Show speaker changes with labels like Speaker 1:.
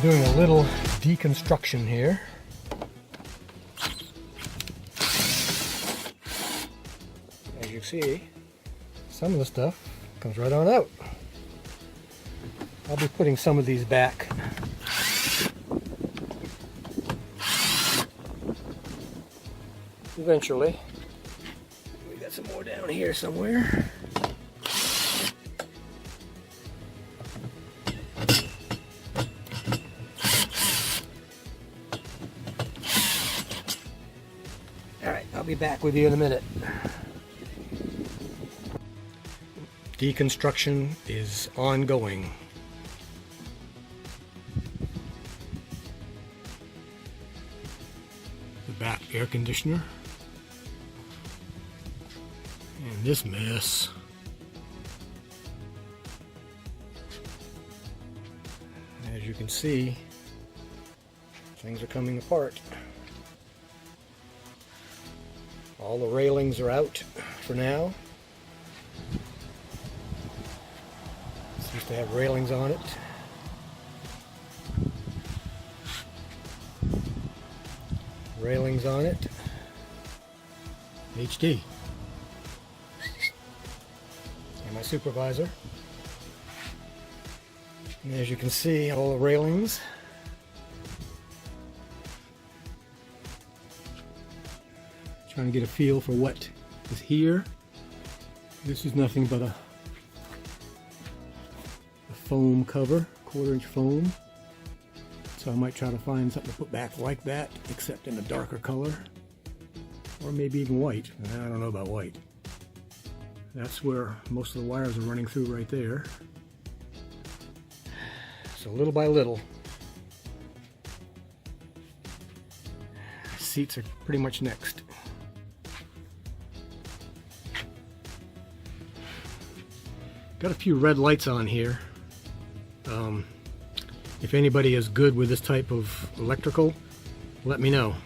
Speaker 1: Doing a little deconstruction here. As you see, some of the stuff comes right on out. I'll be putting some of these back. Eventually. We got some more down here somewhere. Alright, I'll be back with you in a minute. Deconstruction is ongoing. The back air conditioner. And this mess. As you can see, things are coming apart. All the railings are out for now. This used to have railings on it. Railings on it. HD. And my supervisor. And as you can see, all the railings. Trying to get a feel for what is here. This is nothing but a foam cover, 1/4 inch foam. So I might try to find something to put back like that, except in a darker color. Or maybe even white. I don't know about white. That's where most of the wires are running through right there. So little by little, seats are pretty much next. Got a few red lights on here. If anybody is good with this type of electrical, let me know.